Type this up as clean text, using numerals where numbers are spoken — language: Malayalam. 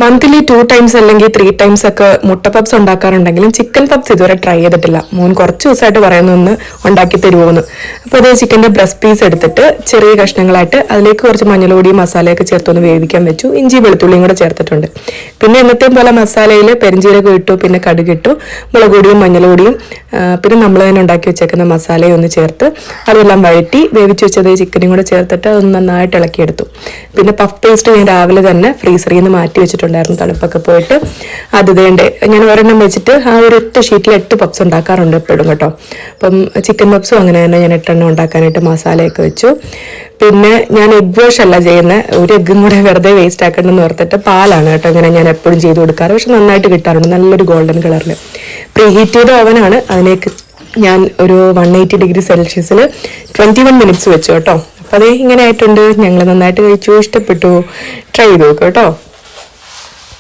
മന്ത്ലി 2 ടൈംസ് അല്ലെങ്കിൽ 3 ടൈംസ് ഒക്കെ മുട്ട പപ്സ് ഉണ്ടാക്കാറുണ്ടെങ്കിലും ചിക്കൻ പപ്സ് ഇതുവരെ ട്രൈ ചെയ്തിട്ടില്ല. മോൻ കുറച്ച് ദിവസമായിട്ട് പറയുന്നു ഒന്ന് ഉണ്ടാക്കി തരുമോന്ന്. അപ്പോൾ അത് ചിക്കൻ്റെ ബ്രസ്റ്റ് പീസ് എടുത്തിട്ട് ചെറിയ കഷ്ണങ്ങളായിട്ട് അതിലേക്ക് കുറച്ച് മഞ്ഞൾപ്പൊടിയും മസാലയൊക്കെ ചേർത്തൊന്ന് വേവിക്കാൻ വെച്ചു. ഇഞ്ചി വെളുത്തുള്ളിയും കൂടെ ചേർത്തിട്ടുണ്ട്. പിന്നെ എന്നത്തെയും പോലെ മസാലയിൽ പെരിഞ്ചീരകം ഇട്ടു, പിന്നെ കടുക് ഇട്ടു, മുളക് പൊടിയും മഞ്ഞൾപ്പൊടിയും പിന്നെ നമ്മൾ തന്നെ ഉണ്ടാക്കി വെച്ചേക്കുന്ന മസാലയും ഒന്ന് ചേർത്ത് അതെല്ലാം വഴറ്റി വേവിച്ച് വെച്ചത് ചിക്കനും കൂടെ ചേർത്തിട്ട് അതൊന്ന് നന്നായിട്ട് ഇളക്കിയെടുത്തു. പിന്നെ പഫ് പേസ്റ്റ് ഞാൻ രാവിലെ തന്നെ ഫ്രീസറിൽ നിന്ന് മാറ്റി വെച്ചിട്ടുണ്ടായിരുന്നു, തണുപ്പൊക്കെ പോയിട്ട്. അത് വേണ്ടേ ഞാൻ ഒരെണ്ണം വെച്ചിട്ട് ആ ഒരു 8 ഷീറ്റിൽ 8 പപ്സ് ഉണ്ടാക്കാറുണ്ട് എപ്പോഴും കേട്ടോ. അപ്പം ചിക്കൻ പപ്സും അങ്ങനെ തന്നെ ഞാൻ 8 എണ്ണം ഉണ്ടാക്കാനായിട്ട് മസാലയൊക്കെ വെച്ചു. പിന്നെ ഞാൻ എഗ് വാഷ് അല്ല ചെയ്യുന്നത്, ഒരു എഗ്ഗും കൂടെ വെറുതെ വേസ്റ്റ് ആക്കണമെന്ന് ഓർത്തിട്ട് പാലാണ് കേട്ടോ ഇങ്ങനെ ഞാൻ എപ്പോഴും ചെയ്ത് കൊടുക്കാറ്. പക്ഷെ നന്നായിട്ട് കിട്ടാറുണ്ട്, നല്ലൊരു ഗോൾഡൻ കളറിൽ. പ്രീ ഹീറ്റ് ചെയ്ത ഓവനാണ്. അതിലേക്ക് ഞാൻ ഒരു 180 ഡിഗ്രി സെൽഷ്യസിൽ 21 മിനിറ്റ്സ് വെച്ചു കേട്ടോ. അപ്പോൾ അത് ഇങ്ങനെ ആയിട്ടുണ്ട്. ഞങ്ങൾ നന്നായിട്ട് കഴിച്ചു, ഇഷ്ടപ്പെട്ടു. ട്രൈ ചെയ്ത് നോക്കും കേട്ടോ.